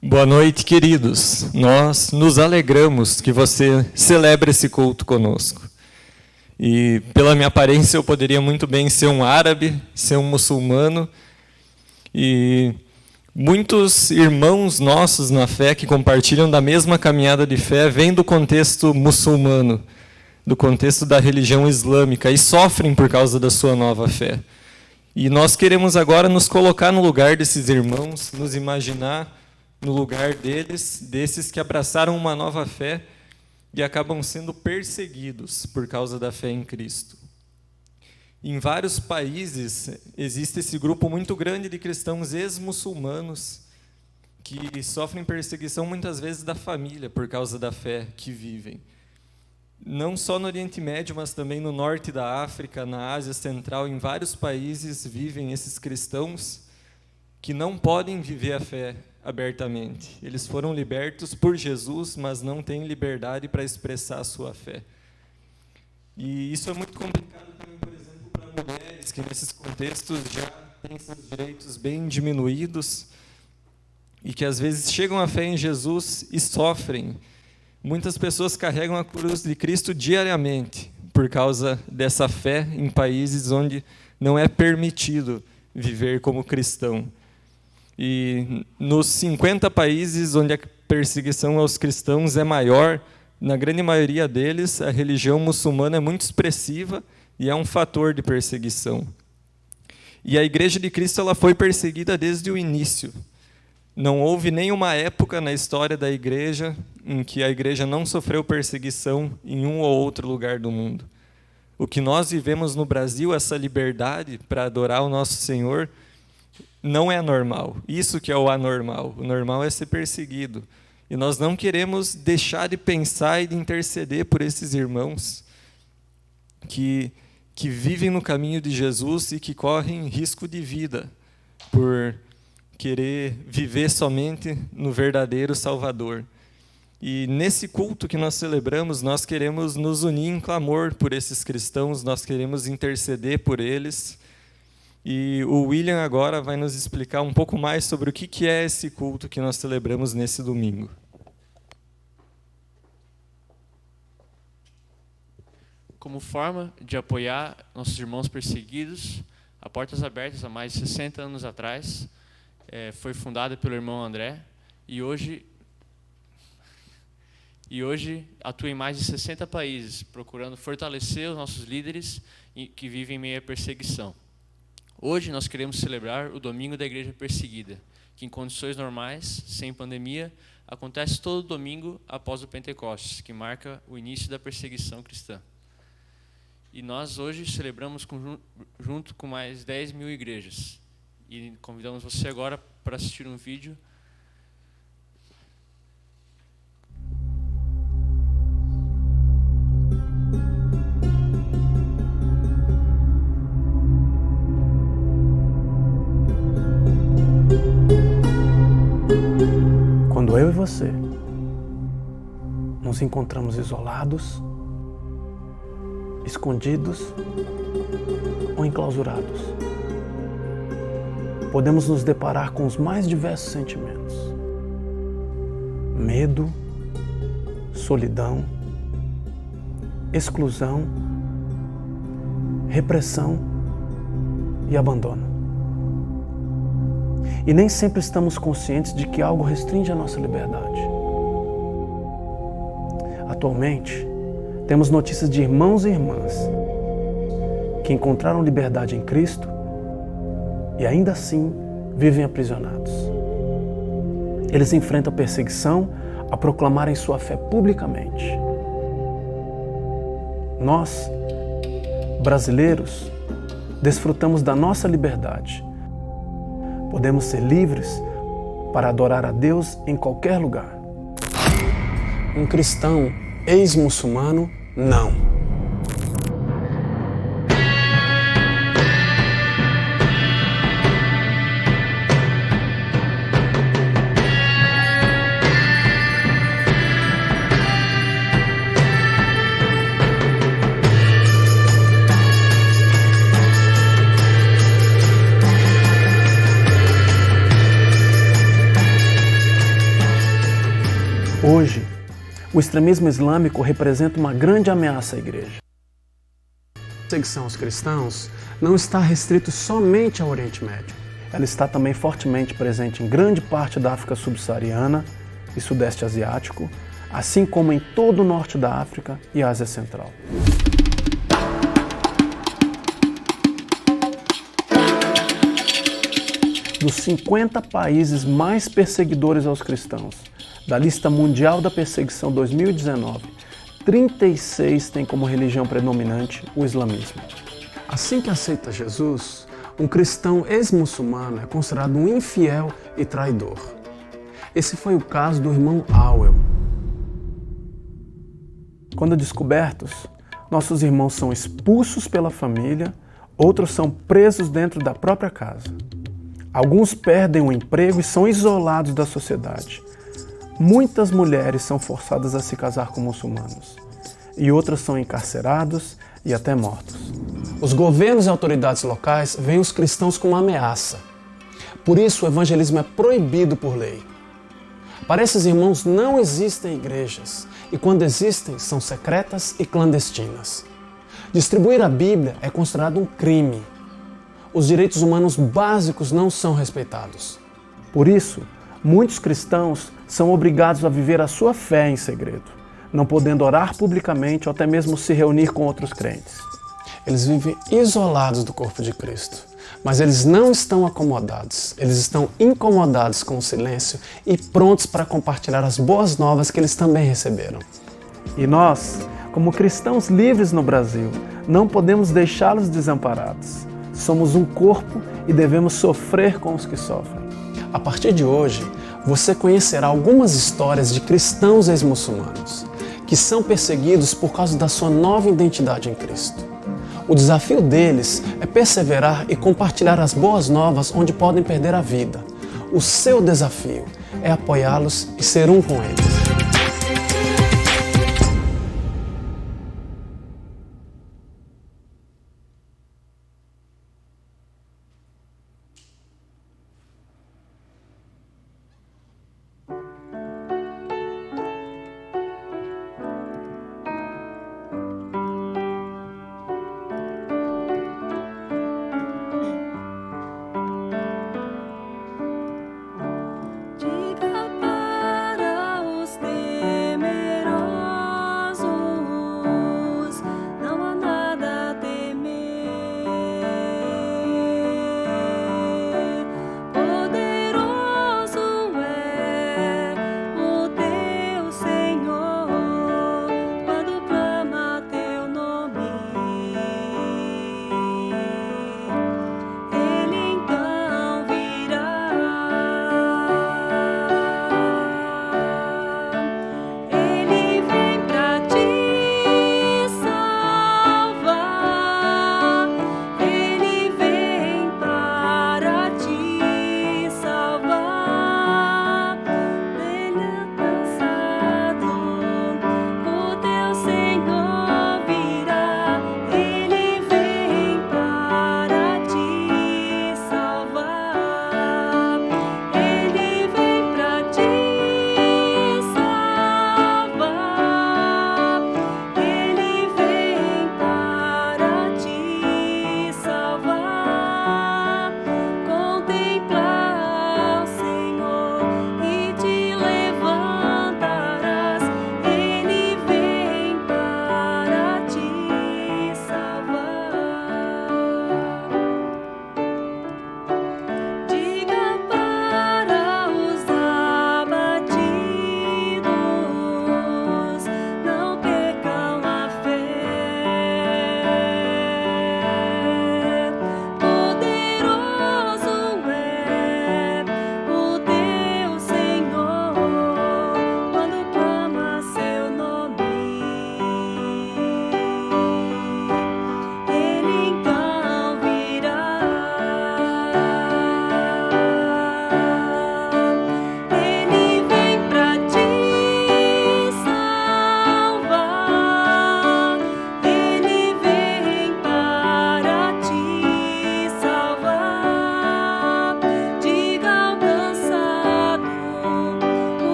Boa noite, queridos. Nós nos alegramos que você celebre esse culto conosco. E, pela minha aparência, eu poderia muito bem ser um árabe, ser um muçulmano. E muitos irmãos nossos na fé que compartilham da mesma caminhada de fé vêm do contexto muçulmano, do contexto da religião islâmica, e sofrem por causa da sua nova fé. E nós queremos agora nos colocar no lugar desses irmãos, nos imaginar no lugar desses que abraçaram uma nova fé e acabam sendo perseguidos por causa da fé em Cristo. Em vários países existe esse grupo muito grande de cristãos ex-muçulmanos que sofrem perseguição muitas vezes da família por causa da fé que vivem. Não só no Oriente Médio, mas também no norte da África, na Ásia Central, em vários países vivem esses cristãos que não podem viver a fé abertamente. Eles foram libertos por Jesus, mas não têm liberdade para expressar a sua fé. E isso é muito complicado também, por exemplo, para mulheres que nesses contextos já têm seus direitos bem diminuídos e que às vezes chegam à fé em Jesus e sofrem. Muitas pessoas carregam a cruz de Cristo diariamente por causa dessa fé em países onde não é permitido viver como cristão. E nos 50 países onde a perseguição aos cristãos é maior, na grande maioria deles, a religião muçulmana é muito expressiva e é um fator de perseguição. E a Igreja de Cristo ela foi perseguida desde o início. Não houve nenhuma época na história da Igreja em que a Igreja não sofreu perseguição em um ou outro lugar do mundo. O que nós vivemos no Brasil, essa liberdade para adorar o nosso Senhor, não é normal. Isso que é o anormal. O normal é ser perseguido. E nós não queremos deixar de pensar e de interceder por esses irmãos que vivem no caminho de Jesus e que correm risco de vida por querer viver somente no verdadeiro Salvador. E nesse culto que nós celebramos, nós queremos nos unir em clamor por esses cristãos, nós queremos interceder por eles. E o William agora vai nos explicar um pouco mais sobre o que é esse culto que nós celebramos nesse domingo. Como forma de apoiar nossos irmãos perseguidos, a Portas Abertas, há mais de 60 anos atrás, foi fundada pelo irmão André e hoje atua em mais de 60 países, procurando fortalecer os nossos líderes que vivem em meio à perseguição. Hoje nós queremos celebrar o Domingo da Igreja Perseguida, que em condições normais, sem pandemia, acontece todo domingo após o Pentecostes, que marca o início da perseguição cristã. E nós hoje celebramos junto com mais 10 mil igrejas. E convidamos você agora para assistir um vídeo. Quando eu e você nos encontramos isolados, escondidos ou enclausurados, podemos nos deparar com os mais diversos sentimentos: medo, solidão, exclusão, repressão e abandono. E nem sempre estamos conscientes de que algo restringe a nossa liberdade. Atualmente, temos notícias de irmãos e irmãs que encontraram liberdade em Cristo e ainda assim vivem aprisionados. Eles enfrentam perseguição a proclamarem sua fé publicamente. Nós, brasileiros, desfrutamos da nossa liberdade. Podemos ser livres para adorar a Deus em qualquer lugar. Um cristão ex-muçulmano, não. O extremismo islâmico representa uma grande ameaça à igreja. A perseguição aos cristãos não está restrita somente ao Oriente Médio. Ela está também fortemente presente em grande parte da África subsaariana e Sudeste Asiático, assim como em todo o norte da África e Ásia Central. Dos 50 países mais perseguidores aos cristãos, da lista mundial da perseguição 2019, 36 têm como religião predominante o islamismo. Assim que aceita Jesus, um cristão ex-muçulmano é considerado um infiel e traidor. Esse foi o caso do irmão Auel. Quando descobertos, nossos irmãos são expulsos pela família, outros são presos dentro da própria casa. Alguns perdem o emprego e são isolados da sociedade. Muitas mulheres são forçadas a se casar com muçulmanos e outras são encarcerados e até mortos. Os governos e autoridades locais veem os cristãos como uma ameaça. Por isso, o evangelismo é proibido por lei. Para esses irmãos não existem igrejas e quando existem, são secretas e clandestinas. Distribuir a Bíblia é considerado um crime. Os direitos humanos básicos não são respeitados. Por isso, muitos cristãos são obrigados a viver a sua fé em segredo, não podendo orar publicamente ou até mesmo se reunir com outros crentes. Eles vivem isolados do corpo de Cristo, mas eles não estão acomodados, eles estão incomodados com o silêncio e prontos para compartilhar as boas novas que eles também receberam. E nós, como cristãos livres no Brasil, não podemos deixá-los desamparados. Somos um corpo e devemos sofrer com os que sofrem. A partir de hoje, você conhecerá algumas histórias de cristãos ex-muçulmanos que são perseguidos por causa da sua nova identidade em Cristo. O desafio deles é perseverar e compartilhar as boas novas onde podem perder a vida. O seu desafio é apoiá-los e ser um com eles. Diga para os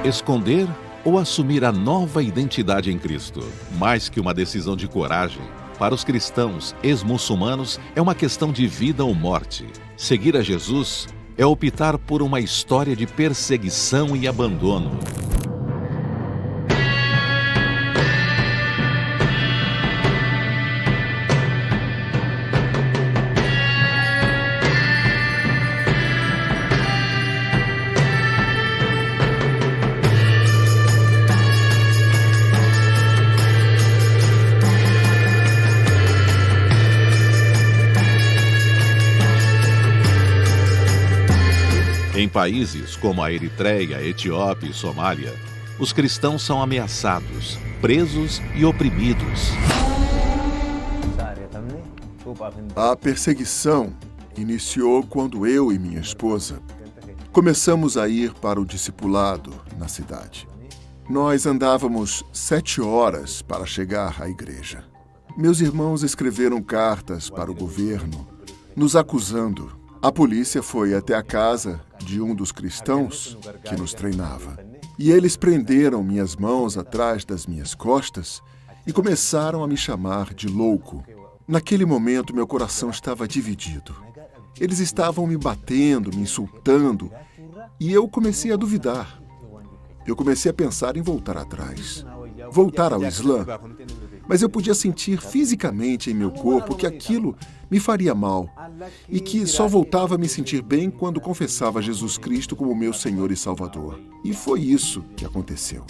Esconder ou assumir a nova identidade em Cristo? Mais que uma decisão de coragem, para os cristãos ex-muçulmanos é uma questão de vida ou morte. Seguir a Jesus é optar por uma história de perseguição e abandono. Em países como a Eritreia, Etiópia e Somália, os cristãos são ameaçados, presos e oprimidos. A perseguição iniciou quando eu e minha esposa começamos a ir para o discipulado na cidade. Nós andávamos 7 horas para chegar à igreja. Meus irmãos escreveram cartas para o governo, nos acusando. A polícia foi até a casa de um dos cristãos que nos treinava. E eles prenderam minhas mãos atrás das minhas costas e começaram a me chamar de louco. Naquele momento, meu coração estava dividido. Eles estavam me batendo, me insultando, e eu comecei a duvidar. Eu comecei a pensar em voltar atrás, voltar ao Islã. Mas eu podia sentir fisicamente em meu corpo que aquilo me faria mal e que só voltava a me sentir bem quando confessava Jesus Cristo como meu Senhor e Salvador. E foi isso que aconteceu.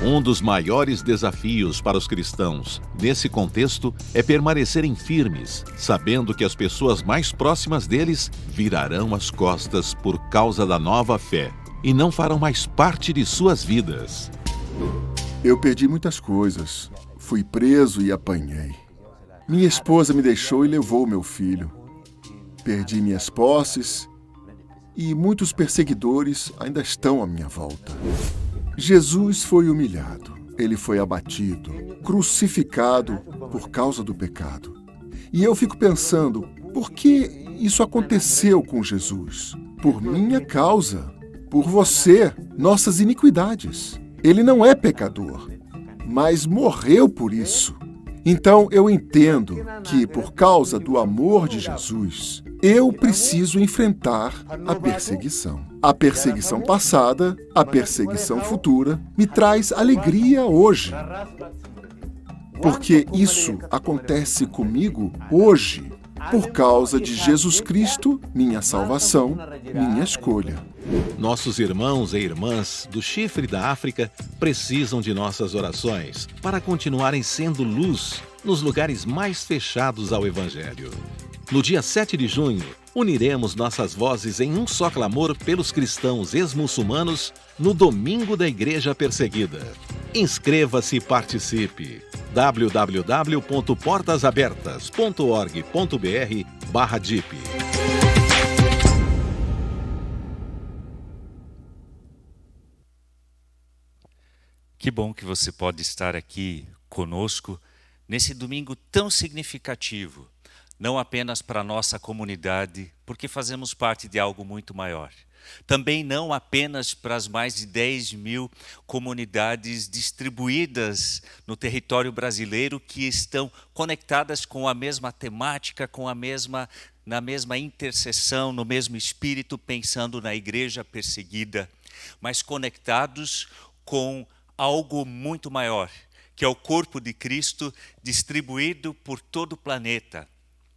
Um dos maiores desafios para os cristãos nesse contexto é permanecerem firmes, sabendo que as pessoas mais próximas deles virarão as costas por causa da nova fé e não farão mais parte de suas vidas. Eu perdi muitas coisas. Fui preso e apanhei. Minha esposa me deixou e levou meu filho. Perdi minhas posses e muitos perseguidores ainda estão à minha volta. Jesus foi humilhado. Ele foi abatido, crucificado por causa do pecado. E eu fico pensando, por que isso aconteceu com Jesus? Por minha causa, por você, nossas iniquidades. Ele não é pecador, mas morreu por isso. Então eu entendo que, por causa do amor de Jesus, eu preciso enfrentar a perseguição. A perseguição passada, a perseguição futura, me traz alegria hoje. Porque isso acontece comigo hoje, por causa de Jesus Cristo, minha salvação, minha escolha. Nossos irmãos e irmãs do Chifre da África precisam de nossas orações para continuarem sendo luz nos lugares mais fechados ao Evangelho. No dia 7 de junho, uniremos nossas vozes em um só clamor pelos cristãos ex-muçulmanos no Domingo da Igreja Perseguida. Inscreva-se e participe. www.portasabertas.org.br/DIP. Que bom que você pode estar aqui conosco nesse domingo tão significativo, não apenas para a nossa comunidade, porque fazemos parte de algo muito maior. Também não apenas para as mais de 10.000 comunidades distribuídas no território brasileiro que estão conectadas com a mesma temática, na mesma intercessão, no mesmo espírito, pensando na igreja perseguida, mas conectados com algo muito maior, que é o corpo de Cristo distribuído por todo o planeta,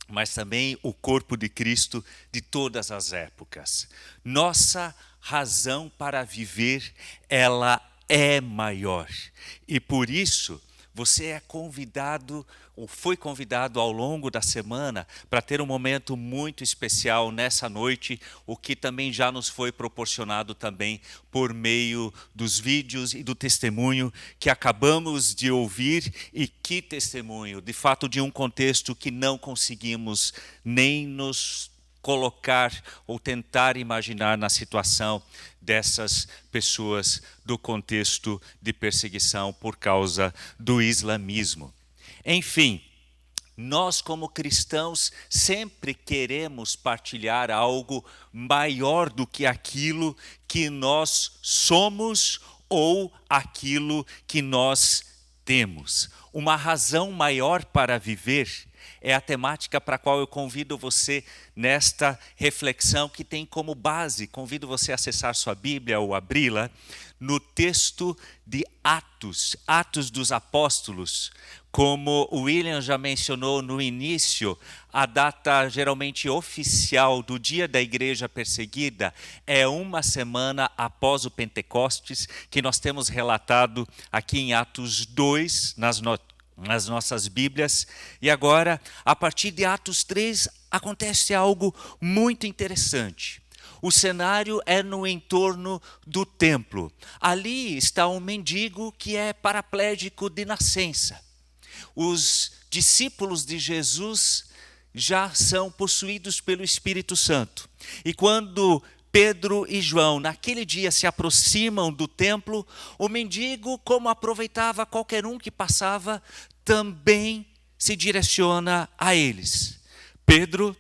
mas também o corpo de Cristo de todas as épocas. Nossa razão para viver, ela é maior. E por isso, você é convidado, ou foi convidado ao longo da semana, para ter um momento muito especial nessa noite, o que também já nos foi proporcionado também por meio dos vídeos e do testemunho que acabamos de ouvir. E que testemunho, de fato, de um contexto que não conseguimos nem nos colocar ou tentar imaginar na situação dessas pessoas do contexto de perseguição por causa do islamismo. Enfim, nós, como cristãos, sempre queremos partilhar algo maior do que aquilo que nós somos ou aquilo que nós temos. Uma razão maior para viver é a temática para a qual eu convido você nesta reflexão, que tem como base, convido você a acessar sua Bíblia ou abri-la, no texto de Atos, Atos dos Apóstolos. Como o William já mencionou no início, a data geralmente oficial do dia da igreja perseguida é uma semana após o Pentecostes, que nós temos relatado aqui em Atos 2, nas nossas Bíblias. E agora, a partir de Atos 3, acontece algo muito interessante. O cenário é no entorno do templo. Ali está um mendigo que é paraplégico de nascença. Os discípulos de Jesus já são possuídos pelo Espírito Santo. E quando Pedro e João, naquele dia, se aproximam do templo, o mendigo, como aproveitava qualquer um que passava, também se direciona a eles. Pedro,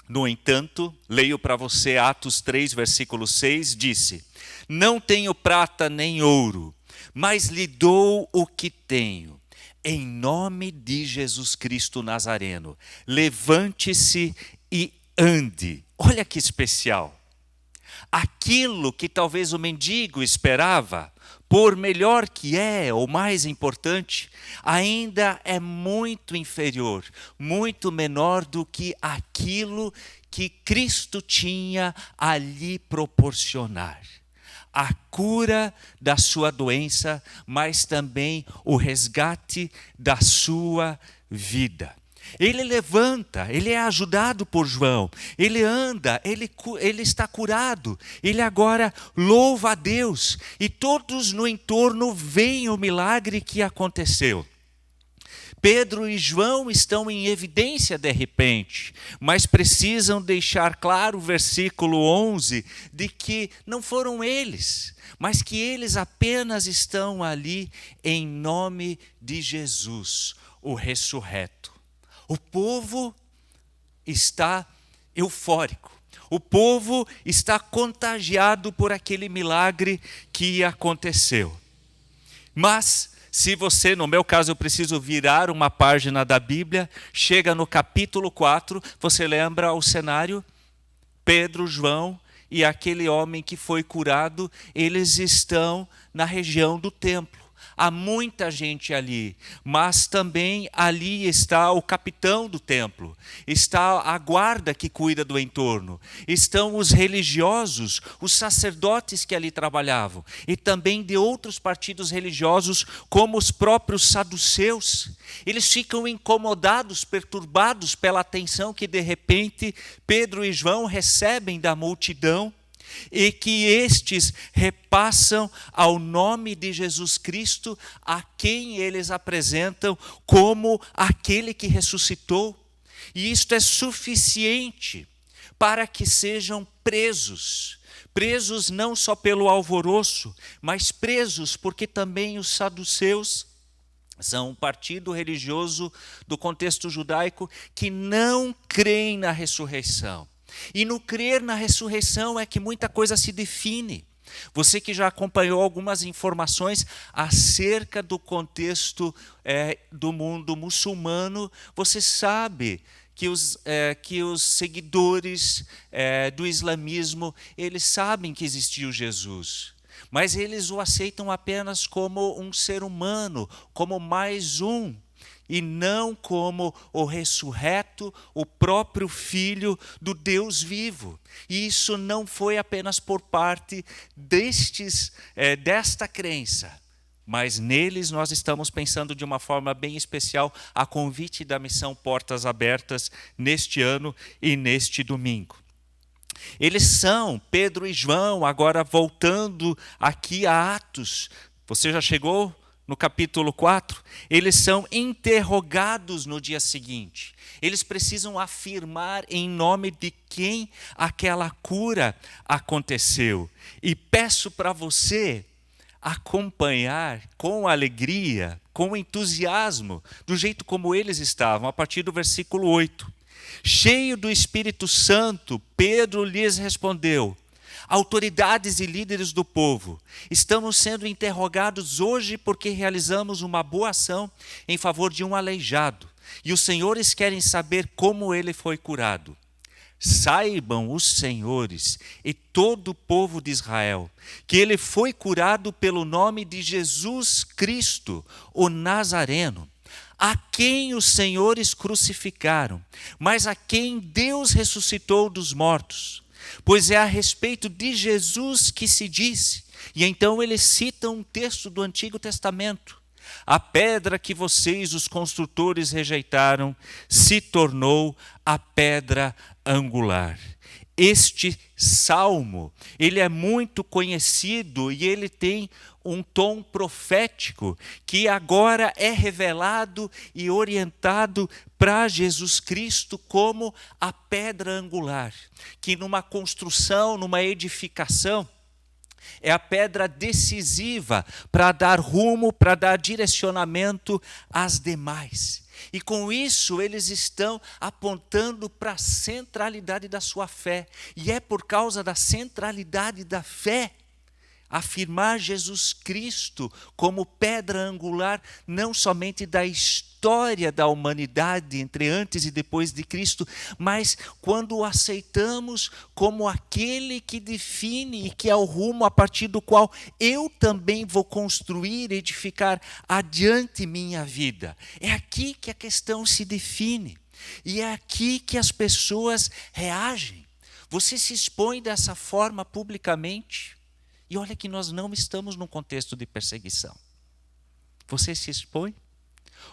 no entanto, leio para você Atos 3, versículo 6, disse: não tenho prata nem ouro, mas lhe dou o que tenho. Em nome de Jesus Cristo Nazareno, levante-se e ande. Olha que especial. Aquilo que talvez o mendigo esperava, por melhor que é, ou mais importante, ainda é muito inferior, muito menor do que aquilo que Cristo tinha a lhe proporcionar. A cura da sua doença, mas também o resgate da sua vida. Ele levanta, ele é ajudado por João, ele anda, ele está curado, ele agora louva a Deus e todos no entorno veem o milagre que aconteceu. Pedro e João estão em evidência de repente, mas precisam deixar claro o versículo 11 de que não foram eles, mas que eles apenas estão ali em nome de Jesus, o ressurreto. O povo está eufórico. O povo está contagiado por aquele milagre que aconteceu. Mas, se você, no meu caso, eu preciso virar uma página da Bíblia, chega no capítulo 4, você lembra o cenário? Pedro, João e aquele homem que foi curado, eles estão na região do templo. Há muita gente ali, mas também ali está o capitão do templo, está a guarda que cuida do entorno, estão os religiosos, os sacerdotes que ali trabalhavam, e também de outros partidos religiosos, como os próprios saduceus. Eles ficam incomodados, perturbados pela atenção que de repente Pedro e João recebem da multidão, e que estes repassam ao nome de Jesus Cristo, a quem eles apresentam como aquele que ressuscitou. E isto é suficiente para que sejam presos. Presos não só pelo alvoroço, mas presos porque também os saduceus são um partido religioso do contexto judaico que não creem na ressurreição. E no crer na ressurreição é que muita coisa se define. Você que já acompanhou algumas informações acerca do contexto do mundo muçulmano, você sabe que os seguidores do islamismo, eles sabem que existiu Jesus. Mas eles o aceitam apenas como um ser humano, como mais um. E não como o ressurreto, o próprio Filho do Deus vivo. E isso não foi apenas por parte desta crença, mas neles nós estamos pensando de uma forma bem especial a convite da missão Portas Abertas neste ano e neste domingo. Eles são, Pedro e João, agora voltando aqui a Atos. Você já chegou no capítulo 4, eles são interrogados no dia seguinte. Eles precisam afirmar em nome de quem aquela cura aconteceu. E peço para você acompanhar com alegria, com entusiasmo, do jeito como eles estavam, a partir do versículo 8. Cheio do Espírito Santo, Pedro lhes respondeu: autoridades e líderes do povo, estamos sendo interrogados hoje porque realizamos uma boa ação em favor de um aleijado, e os senhores querem saber como ele foi curado. Saibam os senhores e todo o povo de Israel que ele foi curado pelo nome de Jesus Cristo, o Nazareno, a quem os senhores crucificaram, mas a quem Deus ressuscitou dos mortos. Pois é a respeito de Jesus que se disse, e então eles citam um texto do Antigo Testamento: a pedra que vocês, os construtores, rejeitaram, se tornou a pedra angular. Este salmo, ele é muito conhecido e ele tem um tom profético que agora é revelado e orientado para Jesus Cristo como a pedra angular, que numa construção, numa edificação, é a pedra decisiva para dar rumo, para dar direcionamento às demais. E com isso eles estão apontando para a centralidade da sua fé. E é por causa da centralidade da fé, afirmar Jesus Cristo como pedra angular, não somente da história da humanidade entre antes e depois de Cristo, mas quando o aceitamos como aquele que define e que é o rumo a partir do qual eu também vou construir, edificar adiante minha vida. É aqui que a questão se define e é aqui que as pessoas reagem. Você se expõe dessa forma publicamente. E olha que nós não estamos num contexto de perseguição. Você se expõe?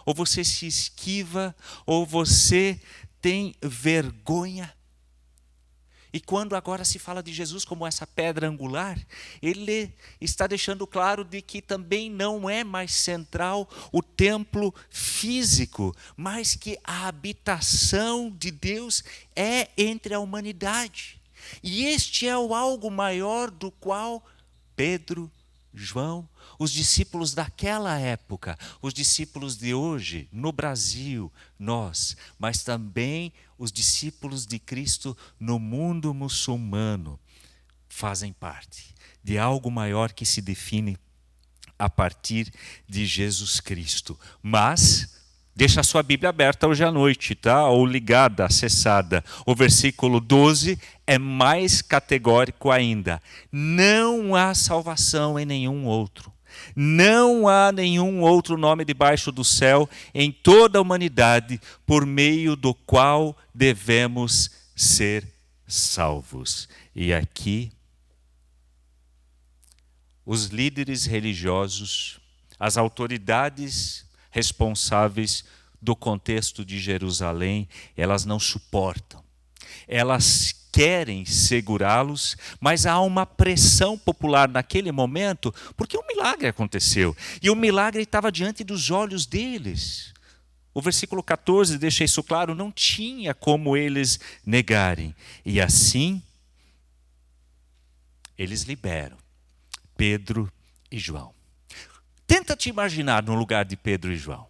Ou você se esquiva? Ou você tem vergonha? E quando agora se fala de Jesus como essa pedra angular, ele está deixando claro de que também não é mais central o templo físico, mas que a habitação de Deus é entre a humanidade. E este é o algo maior do qual Pedro, João, os discípulos daquela época, os discípulos de hoje, no Brasil, nós, mas também os discípulos de Cristo no mundo muçulmano, fazem parte de algo maior que se define a partir de Jesus Cristo. Mas deixa a sua Bíblia aberta hoje à noite, tá? Ou ligada, acessada. O versículo 12 é mais categórico ainda. Não há salvação em nenhum outro. Não há nenhum outro nome debaixo do céu em toda a humanidade por meio do qual devemos ser salvos. E aqui, os líderes religiosos, as autoridades responsáveis do contexto de Jerusalém, elas não suportam. Elas querem segurá-los, mas há uma pressão popular naquele momento, porque um milagre aconteceu. E o milagre estava diante dos olhos deles. O versículo 14 deixa isso claro, não tinha como eles negarem. E assim, eles liberam Pedro e João. Tenta te imaginar no lugar de Pedro e João.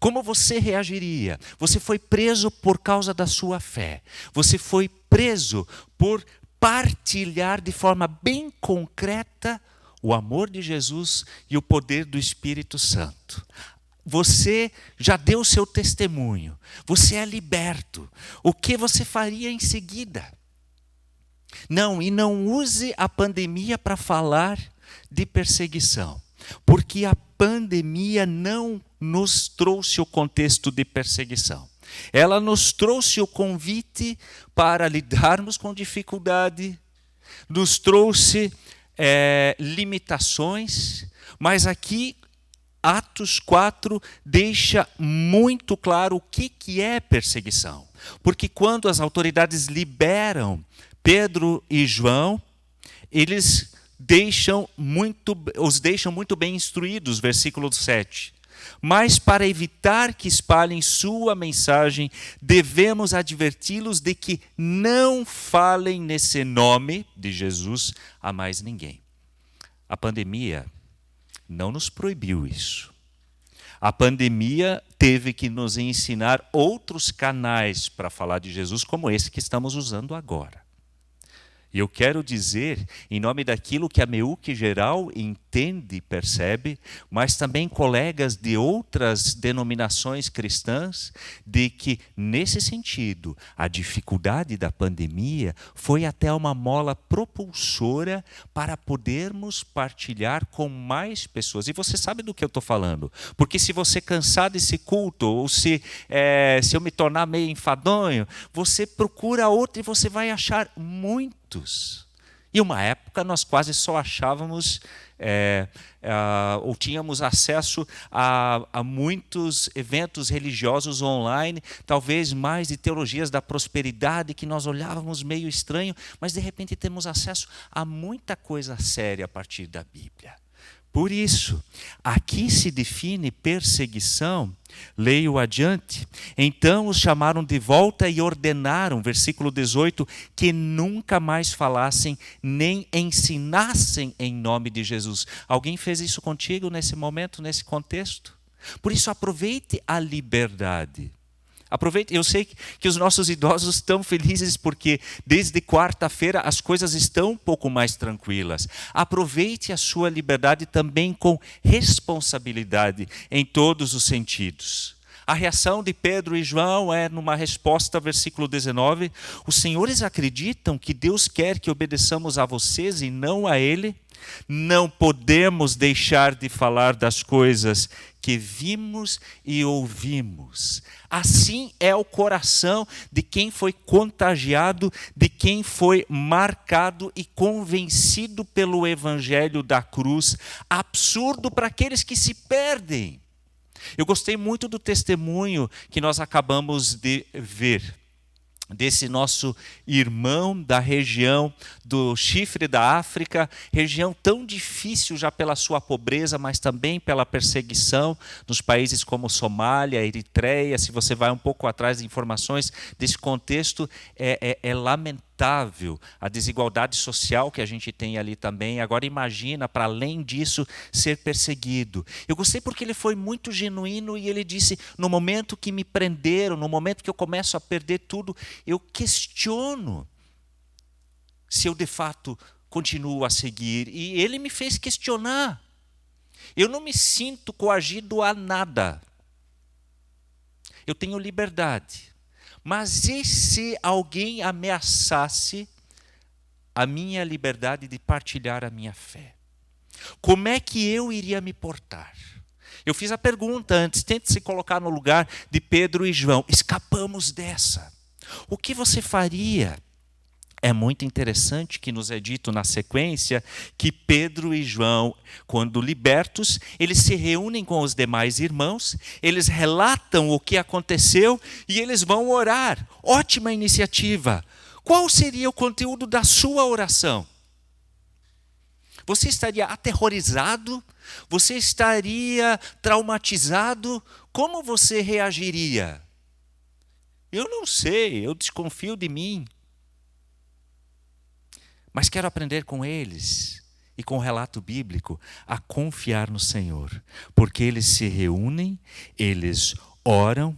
Como você reagiria? Você foi preso por causa da sua fé. Você foi preso por partilhar de forma bem concreta o amor de Jesus e o poder do Espírito Santo. Você já deu o seu testemunho. Você é liberto. O que você faria em seguida? Não, e não use a pandemia para falar de perseguição. Porque a pandemia não nos trouxe o contexto de perseguição. Ela nos trouxe o convite para lidarmos com dificuldade, nos trouxe limitações, mas aqui Atos 4 deixa muito claro o que é perseguição. Porque quando as autoridades liberam Pedro e João, eles os deixam muito bem instruídos, versículo 7. Mas para evitar que espalhem sua mensagem, devemos adverti-los de que não falem nesse nome de Jesus a mais ninguém. A pandemia não nos proibiu isso. A pandemia teve que nos ensinar outros canais para falar de Jesus, como esse que estamos usando agora. E eu quero dizer, em nome daquilo que a MEUC geral entende e percebe, mas também colegas de outras denominações cristãs, de que, nesse sentido, a dificuldade da pandemia foi até uma mola propulsora para podermos partilhar com mais pessoas. E você sabe do que eu estou falando. Porque se você cansar desse culto, ou se eu me tornar meio enfadonho, você procura outro e você vai achar muitos. E uma época nós quase só achávamos ou tínhamos acesso a muitos eventos religiosos online, talvez mais de teologias da prosperidade, que nós olhávamos meio estranho, mas de repente temos acesso a muita coisa séria a partir da Bíblia. Por isso, aqui se define perseguição. Leio adiante. Então os chamaram de volta e ordenaram, versículo 18, que nunca mais falassem nem ensinassem em nome de Jesus. Alguém fez isso contigo nesse momento, nesse contexto? Por isso, aproveite a liberdade. Aproveite, eu sei que os nossos idosos estão felizes porque desde quarta-feira as coisas estão um pouco mais tranquilas. Aproveite a sua liberdade também com responsabilidade em todos os sentidos. A reação de Pedro e João é numa resposta, versículo 19: os senhores acreditam que Deus quer que obedeçamos a vocês e não a Ele? Não podemos deixar de falar das coisas que vimos e ouvimos. Assim é o coração de quem foi contagiado, de quem foi marcado e convencido pelo evangelho da cruz, absurdo para aqueles que se perdem. Eu gostei muito do testemunho que nós acabamos de ver, desse nosso irmão da região do Chifre da África, região tão difícil já pela sua pobreza, mas também pela perseguição nos países como Somália, Eritreia. Se você vai um pouco atrás de informações desse contexto, é lamentável a desigualdade social que a gente tem ali também. Agora imagina, para além disso, ser perseguido. Eu gostei porque ele foi muito genuíno e ele disse: no momento que me prenderam, no momento que eu começo a perder tudo, eu questiono se eu de fato continuo a seguir. E ele me fez questionar. Eu não me sinto coagido a nada. Eu tenho liberdade. Mas e se alguém ameaçasse a minha liberdade de partilhar a minha fé? Como é que eu iria me portar? Eu fiz a pergunta antes, tente se colocar no lugar de Pedro e João. Escapamos dessa. O que você faria? É muito interessante que nos é dito na sequência que Pedro e João, quando libertos, eles se reúnem com os demais irmãos, eles relatam o que aconteceu e eles vão orar. Ótima iniciativa. Qual seria o conteúdo da sua oração? Você estaria aterrorizado? Você estaria traumatizado? Como você reagiria? Eu não sei, eu desconfio de mim. Mas quero aprender com eles e com o relato bíblico a confiar no Senhor. Porque eles se reúnem, eles oram,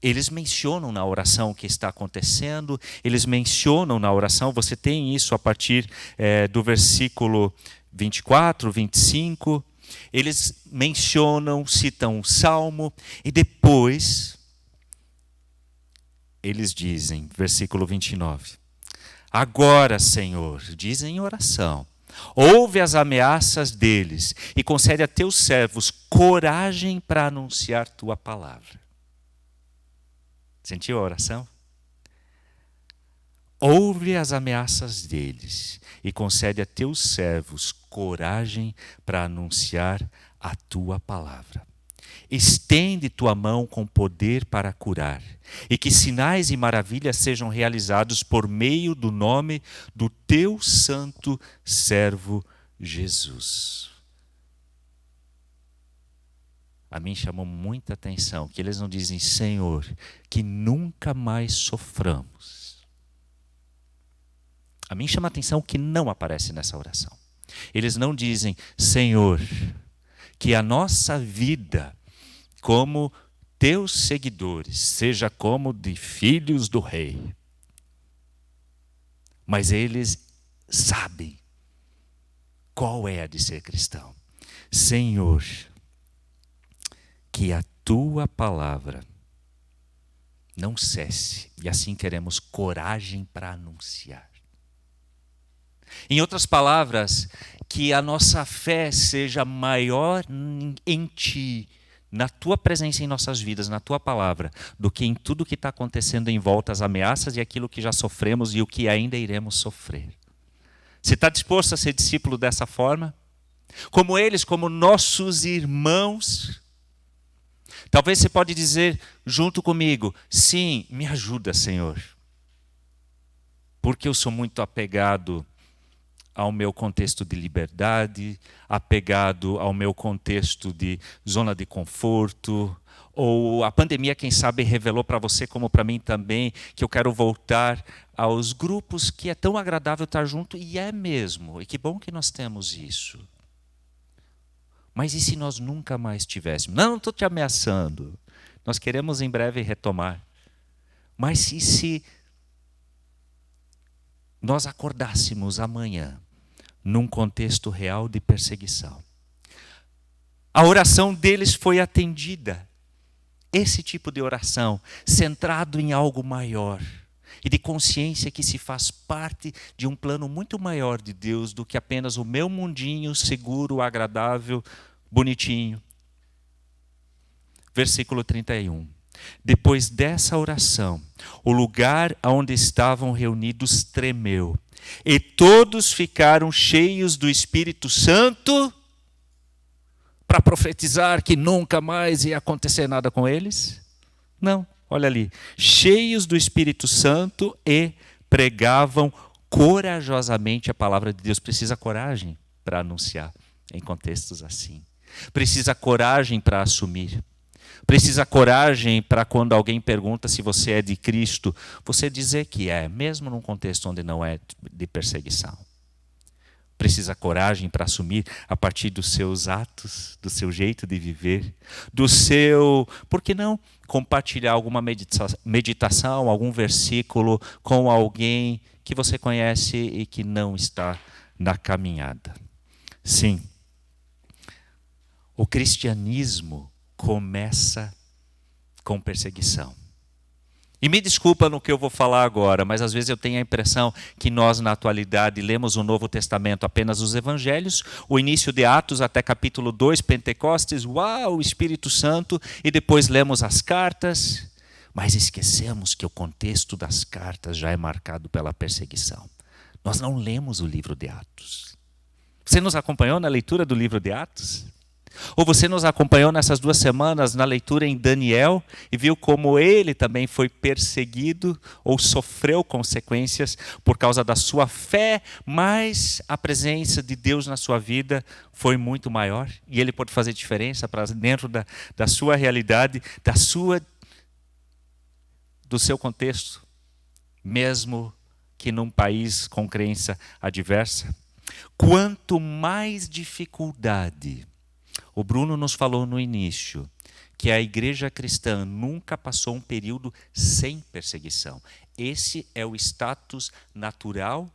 eles mencionam na oração o que está acontecendo, eles mencionam na oração, você tem isso a partir do versículo 24, 25, eles mencionam, citam o Salmo e depois eles dizem, versículo 29, agora, Senhor, dizem em oração, ouve as ameaças deles e concede a teus servos coragem para anunciar tua palavra. Sentiu a oração? Ouve as ameaças deles e concede a teus servos coragem para anunciar a tua palavra. Estende tua mão com poder para curar, e que sinais e maravilhas sejam realizados por meio do nome do teu santo servo Jesus. A mim chamou muita atenção que eles não dizem, Senhor, que nunca mais soframos. A mim chama a atenção o que não aparece nessa oração. Eles não dizem, Senhor, que a nossa vida como teus seguidores, seja como de filhos do rei. Mas eles sabem qual é a de ser cristão. Senhor, que a tua palavra não cesse, e assim queremos coragem para anunciar. Em outras palavras, que a nossa fé seja maior em ti, na tua presença em nossas vidas, na tua palavra, do que em tudo que está acontecendo em volta, as ameaças e aquilo que já sofremos e o que ainda iremos sofrer. Você está disposto a ser discípulo dessa forma? Como eles, como nossos irmãos? Talvez você pode dizer junto comigo, sim, me ajuda, Senhor. Porque eu sou muito apegado ao meu contexto de liberdade, apegado ao meu contexto de zona de conforto, ou a pandemia, quem sabe, revelou para você, como para mim também, que eu quero voltar aos grupos que é tão agradável estar junto, e é mesmo, e que bom que nós temos isso. Mas e se nós nunca mais tivéssemos? Não estou te ameaçando, nós queremos em breve retomar. Mas e se nós acordássemos amanhã num contexto real de perseguição? A oração deles foi atendida. Esse tipo de oração, centrado em algo maior e de consciência que se faz parte de um plano muito maior de Deus do que apenas o meu mundinho seguro, agradável, bonitinho. Versículo 31. Depois dessa oração, o lugar onde estavam reunidos tremeu, e todos ficaram cheios do Espírito Santo para profetizar que nunca mais ia acontecer nada com eles? Não, olha ali. Cheios do Espírito Santo e pregavam corajosamente a palavra de Deus. Precisa coragem para anunciar em contextos assim. Precisa coragem para assumir. Precisa coragem para quando alguém pergunta se você é de Cristo, você dizer que é, mesmo num contexto onde não é de perseguição. Precisa coragem para assumir a partir dos seus atos, do seu jeito de viver, do seu... Por que não compartilhar alguma meditação, algum versículo com alguém que você conhece e que não está na caminhada? Sim, o cristianismo começa com perseguição. E me desculpa no que eu vou falar agora, mas às vezes eu tenho a impressão que nós, na atualidade, lemos o Novo Testamento apenas os Evangelhos, o início de Atos até capítulo 2, Pentecostes, uau, Espírito Santo, e depois lemos as cartas, mas esquecemos que o contexto das cartas já é marcado pela perseguição. Nós não lemos o livro de Atos. Você nos acompanhou na leitura do livro de Atos? Ou você nos acompanhou nessas 2 semanas na leitura em Daniel e viu como ele também foi perseguido ou sofreu consequências por causa da sua fé, mas a presença de Deus na sua vida foi muito maior e ele pôde fazer diferença para dentro da sua realidade, do seu contexto, mesmo que num país com crença adversa. Quanto mais dificuldade... O Bruno nos falou no início que a igreja cristã nunca passou um período sem perseguição. Esse é o status natural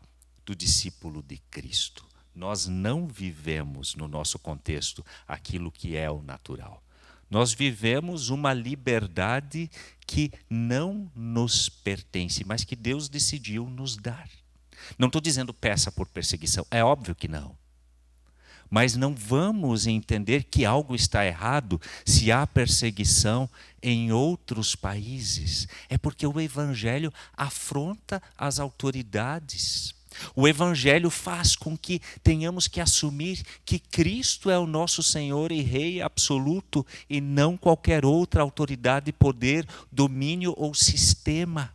do discípulo de Cristo. Nós não vivemos no nosso contexto aquilo que é o natural. Nós vivemos uma liberdade que não nos pertence, mas que Deus decidiu nos dar. Não estou dizendo peça por perseguição, é óbvio que não. Mas não vamos entender que algo está errado se há perseguição em outros países. É porque o Evangelho afronta as autoridades. O Evangelho faz com que tenhamos que assumir que Cristo é o nosso Senhor e Rei absoluto e não qualquer outra autoridade, poder, domínio ou sistema.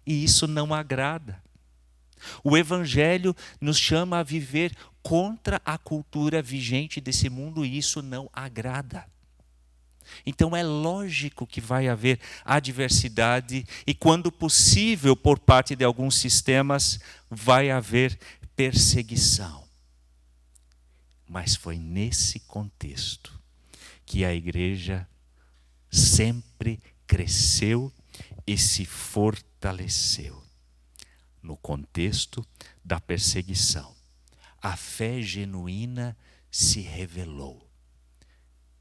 E isso não agrada. O Evangelho nos chama a viver contra a cultura vigente desse mundo e isso não agrada. Então é lógico que vai haver adversidade e, quando possível, por parte de alguns sistemas, vai haver perseguição. Mas foi nesse contexto que a igreja sempre cresceu e se fortaleceu. No contexto da perseguição, a fé genuína se revelou.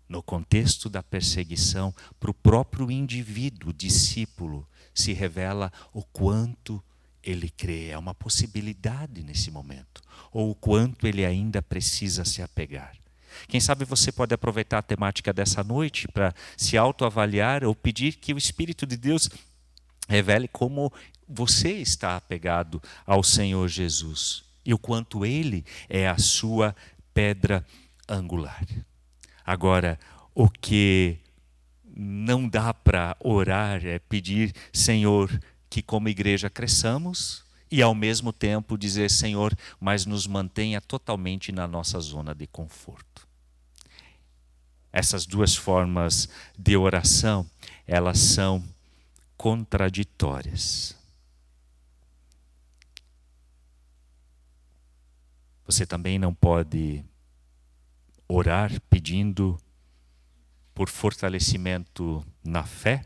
No contexto da perseguição, para o próprio indivíduo, discípulo, se revela o quanto ele crê. É uma possibilidade nesse momento. Ou o quanto ele ainda precisa se apegar. Quem sabe você pode aproveitar a temática dessa noite para se autoavaliar ou pedir que o Espírito de Deus revele como você está apegado ao Senhor Jesus e o quanto Ele é a sua pedra angular. Agora, o que não dá para orar é pedir, Senhor, que como igreja cresçamos e ao mesmo tempo dizer, Senhor, mas nos mantenha totalmente na nossa zona de conforto. Essas duas formas de oração, elas são contraditórias. Você também não pode orar pedindo por fortalecimento na fé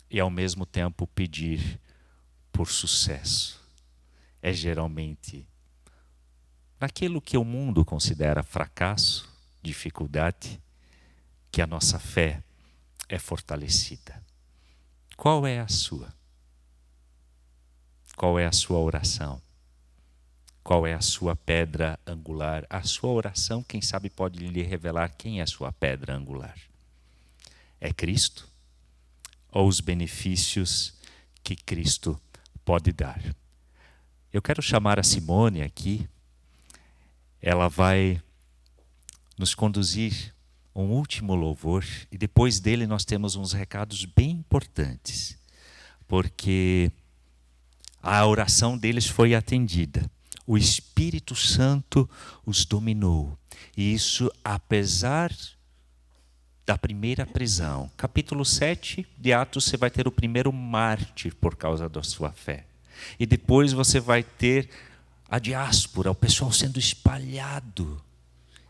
e ao mesmo tempo pedir por sucesso. É geralmente naquilo que o mundo considera fracasso, dificuldade, que a nossa fé é fortalecida. Qual é a sua? Qual é a sua oração? Qual é a sua pedra angular? A sua oração, quem sabe, pode lhe revelar quem é a sua pedra angular. É Cristo? Ou os benefícios que Cristo pode dar? Eu quero chamar a Simone aqui. Ela vai nos conduzir um último louvor e depois dele nós temos uns recados bem importantes, porque a oração deles foi atendida. O Espírito Santo os dominou. E isso apesar da primeira prisão. Capítulo 7 de Atos, você vai ter o primeiro mártir por causa da sua fé. E depois você vai ter a diáspora, o pessoal sendo espalhado.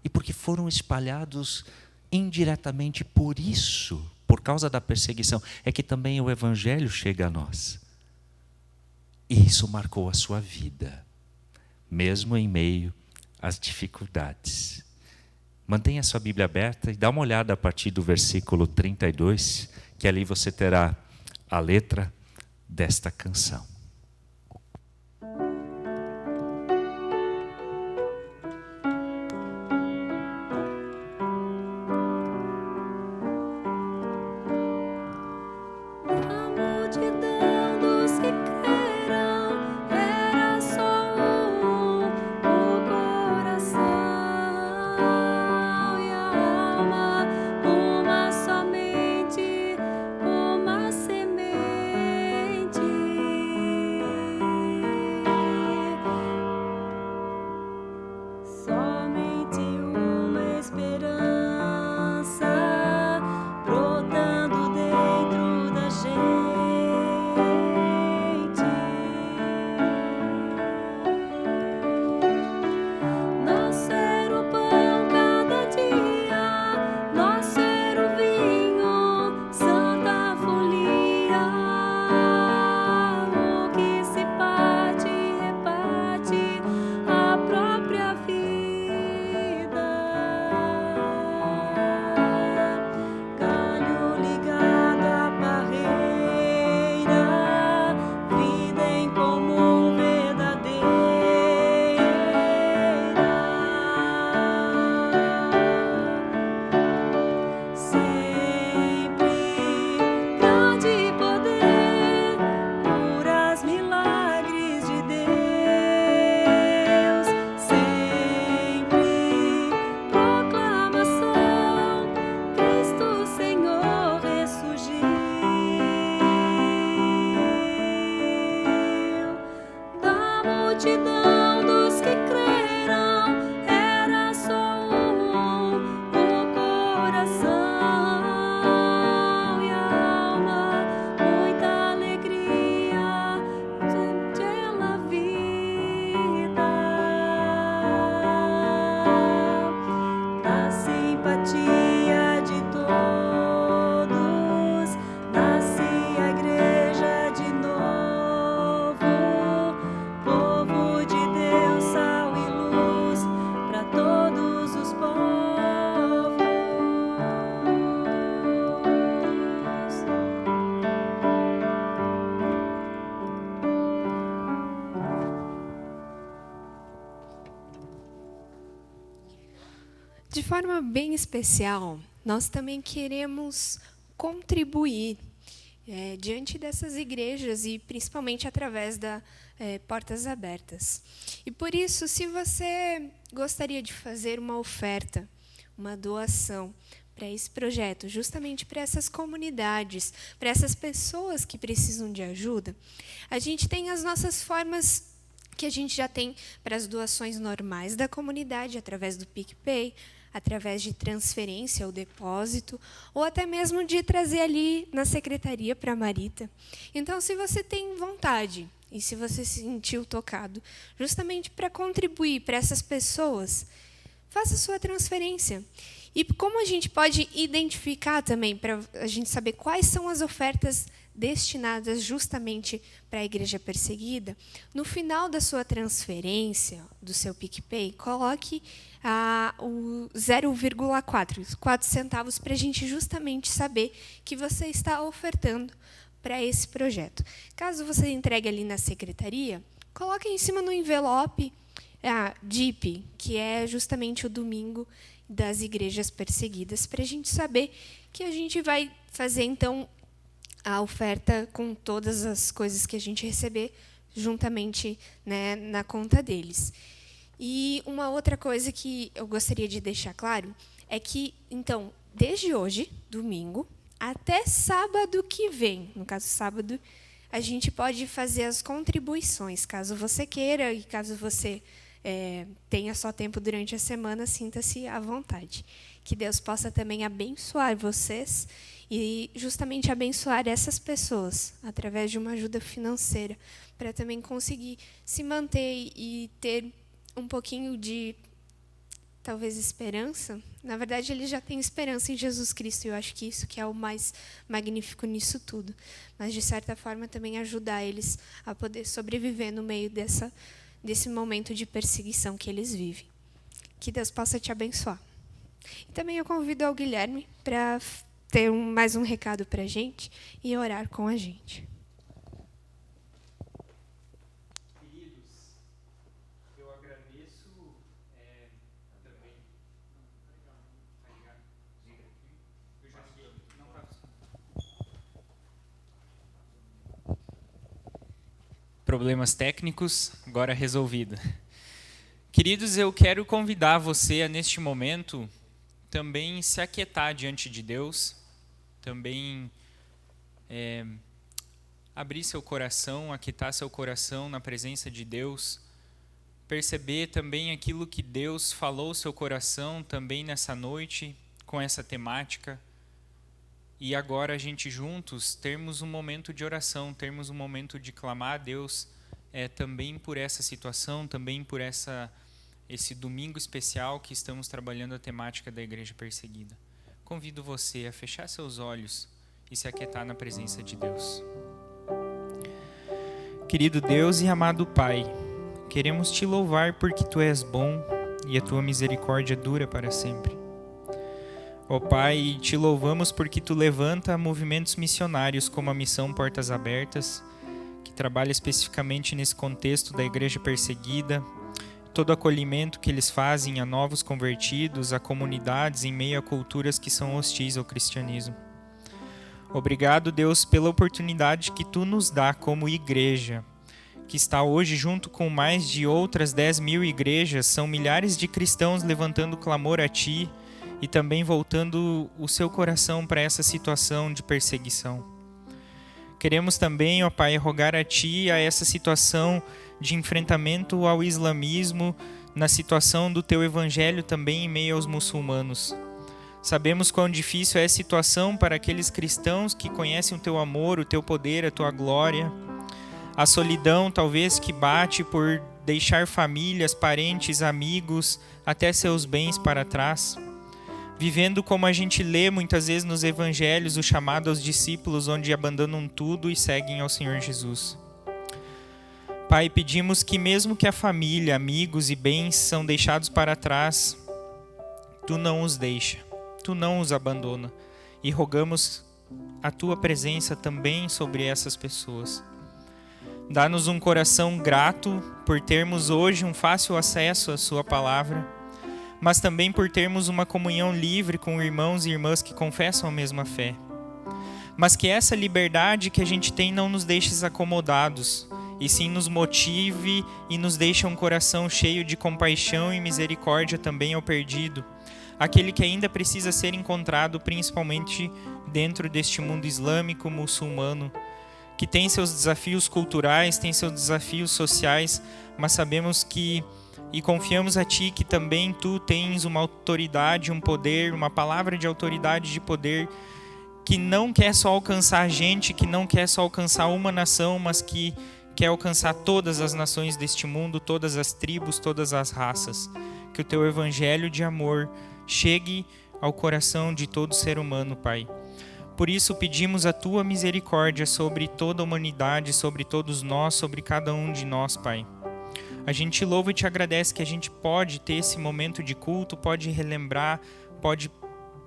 E porque foram espalhados indiretamente por isso, por causa da perseguição, é que também o Evangelho chega a nós. E isso marcou a sua vida, mesmo em meio às dificuldades. Mantenha a sua Bíblia aberta e dá uma olhada a partir do versículo 32, que ali você terá a letra desta canção. De forma bem especial, nós também queremos contribuir diante dessas igrejas e principalmente através da Portas Abertas. E por isso, se você gostaria de fazer uma oferta, uma doação para esse projeto, justamente para essas comunidades, para essas pessoas que precisam de ajuda, a gente tem as nossas formas que a gente já tem para as doações normais da comunidade, através do PicPay, através de transferência ou depósito, ou até mesmo de trazer ali na secretaria para a Marita. Então, se você tem vontade e se você se sentiu tocado, justamente para contribuir para essas pessoas, faça sua transferência. E como a gente pode identificar também, para a gente saber quais são as ofertas destinadas justamente para a igreja perseguida, no final da sua transferência, do seu PicPay, coloque o 0,4, 4 centavos, para a gente justamente saber que você está ofertando para esse projeto. Caso você entregue ali na secretaria, coloque em cima no envelope DIP, que é justamente o domingo das igrejas perseguidas, para a gente saber que a gente vai fazer, então, a oferta com todas as coisas que a gente receber juntamente, né, na conta deles. E uma outra coisa que eu gostaria de deixar claro é que, então, desde hoje, domingo, até sábado que vem, no caso sábado, a gente pode fazer as contribuições, caso você queira e caso você tenha só tempo durante a semana, sinta-se à vontade. Que Deus possa também abençoar vocês e justamente abençoar essas pessoas através de uma ajuda financeira, para também conseguir se manter e ter um pouquinho de, talvez, esperança. Na verdade, eles já têm esperança em Jesus Cristo, e eu acho que isso que é o mais magnífico nisso tudo. Mas, de certa forma, também ajudar eles a poder sobreviver no meio desse momento de perseguição que eles vivem. Que Deus possa te abençoar. E também eu convido ao Guilherme para ter mais um recado para a gente e orar com a gente. Queridos, eu agradeço também. Problemas técnicos, agora resolvido. Queridos, eu quero convidar você a, neste momento, também se aquietar diante de Deus, também abrir seu coração, aquietar seu coração na presença de Deus, perceber também aquilo que Deus falou ao seu coração também nessa noite, com essa temática. E agora a gente juntos termos um momento de oração, termos um momento de clamar a Deus também por essa situação, também por esse domingo especial que estamos trabalhando a temática da igreja perseguida. Convido você a fechar seus olhos e se aquietar na presença de Deus. Querido Deus e amado Pai, queremos te louvar porque tu és bom e a tua misericórdia dura para sempre. Ó Pai, te louvamos porque tu levanta movimentos missionários como a Missão Portas Abertas, que trabalha especificamente nesse contexto da igreja perseguida, todo o acolhimento que eles fazem a novos convertidos, a comunidades em meio a culturas que são hostis ao cristianismo. Obrigado, Deus, pela oportunidade que tu nos dá como igreja, que está hoje junto com mais de outras 10.000 igrejas, são milhares de cristãos levantando clamor a ti e também voltando o seu coração para essa situação de perseguição. Queremos também, ó Pai, rogar a ti a essa situação de enfrentamento ao islamismo, na situação do teu evangelho também em meio aos muçulmanos. Sabemos quão difícil é a situação para aqueles cristãos que conhecem o teu amor, o teu poder, a tua glória. A solidão, talvez, que bate por deixar famílias, parentes, amigos, até seus bens para trás. Vivendo como a gente lê muitas vezes nos evangelhos, o chamado aos discípulos, onde abandonam tudo e seguem ao Senhor Jesus. Pai, pedimos que mesmo que a família, amigos e bens são deixados para trás, tu não os deixa, tu não os abandona. E rogamos a tua presença também sobre essas pessoas. Dá-nos um coração grato por termos hoje um fácil acesso à sua palavra, mas também por termos uma comunhão livre com irmãos e irmãs que confessam a mesma fé. Mas que essa liberdade que a gente tem não nos deixe acomodados, e sim nos motive e nos deixe um coração cheio de compaixão e misericórdia também ao perdido, aquele que ainda precisa ser encontrado principalmente dentro deste mundo islâmico, muçulmano, que tem seus desafios culturais, tem seus desafios sociais, mas sabemos que e confiamos a Ti que também Tu tens uma autoridade, um poder, uma palavra de autoridade, de poder, que não quer só alcançar a gente, que não quer só alcançar uma nação, mas que quer alcançar todas as nações deste mundo, todas as tribos, todas as raças. Que o Teu evangelho de amor chegue ao coração de todo ser humano, Pai. Por isso pedimos a Tua misericórdia sobre toda a humanidade, sobre todos nós, sobre cada um de nós, Pai. A gente te louva e te agradece que a gente pode ter esse momento de culto, pode relembrar, pode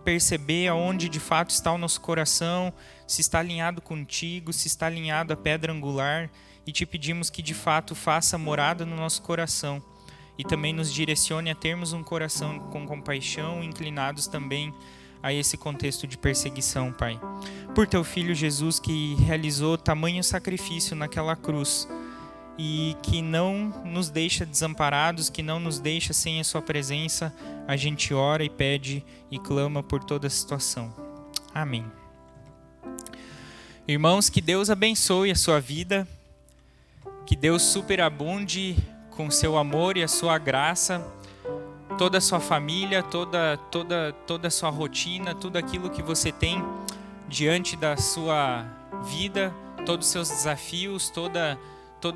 perceber aonde de fato está o nosso coração, se está alinhado contigo, se está alinhado à pedra angular, e te pedimos que de fato faça morada no nosso coração e também nos direcione a termos um coração com compaixão, inclinados também a esse contexto de perseguição, Pai. Por Teu Filho Jesus, que realizou tamanho sacrifício naquela cruz e que não nos deixa desamparados, que não nos deixa sem a Sua presença, a gente ora e pede e clama por toda a situação. Amém. Irmãos, que Deus abençoe a sua vida, que Deus superabunde com seu amor e a sua graça, toda a sua família, toda a sua rotina, tudo aquilo que você tem diante da sua vida, todos os seus desafios, toda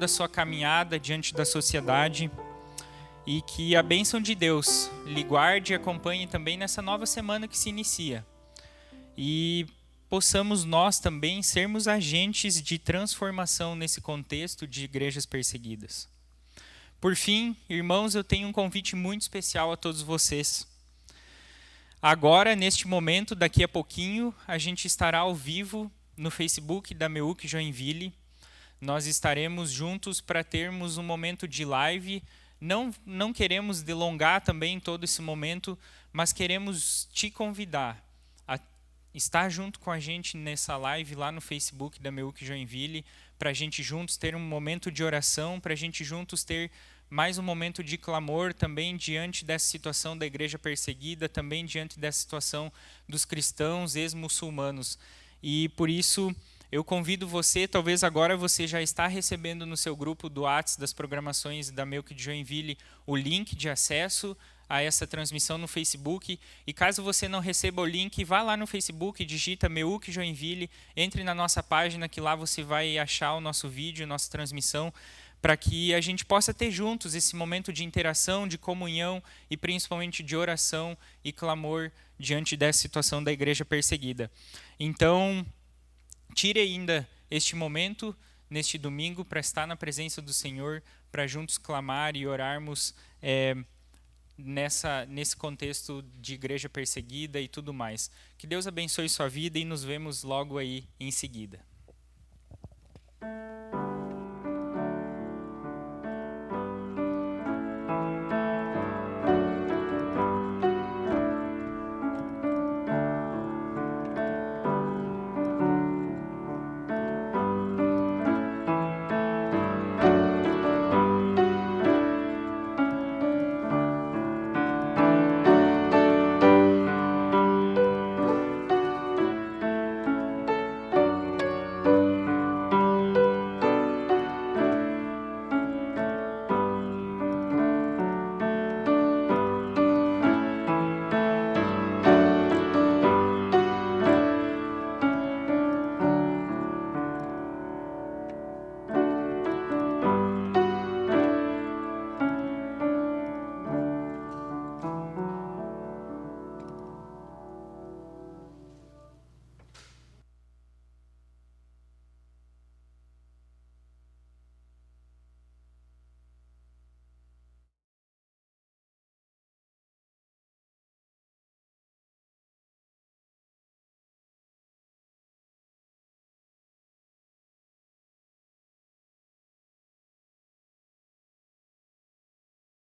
a sua caminhada diante da sociedade, e que a bênção de Deus lhe guarde e acompanhe também nessa nova semana que se inicia. E possamos nós também sermos agentes de transformação nesse contexto de igrejas perseguidas. Por fim, irmãos, eu tenho um convite muito especial a todos vocês. Agora, neste momento, daqui a pouquinho, a gente estará ao vivo no Facebook da MEUC Joinville. Nós estaremos juntos para termos um momento de live. Não queremos delongar também todo esse momento, mas queremos te convidar a estar junto com a gente nessa live lá no Facebook da MEUC Joinville, para a gente juntos ter um momento de oração, para a gente juntos ter mais um momento de clamor também diante dessa situação da igreja perseguida, também diante dessa situação dos cristãos ex-muçulmanos. E por isso eu convido você, talvez agora você já está recebendo no seu grupo do WhatsApp das programações da MEUC de Joinville o link de acesso a essa transmissão no Facebook, e caso você não receba o link, vá lá no Facebook, digita MEUC Joinville, entre na nossa página que lá você vai achar o nosso vídeo, a nossa transmissão, para que a gente possa ter juntos esse momento de interação, de comunhão e principalmente de oração e clamor diante dessa situação da igreja perseguida. Então, tire ainda este momento, neste domingo, para estar na presença do Senhor, para juntos clamar e orarmos nesse contexto de igreja perseguida e tudo mais. Que Deus abençoe sua vida e nos vemos logo aí em seguida.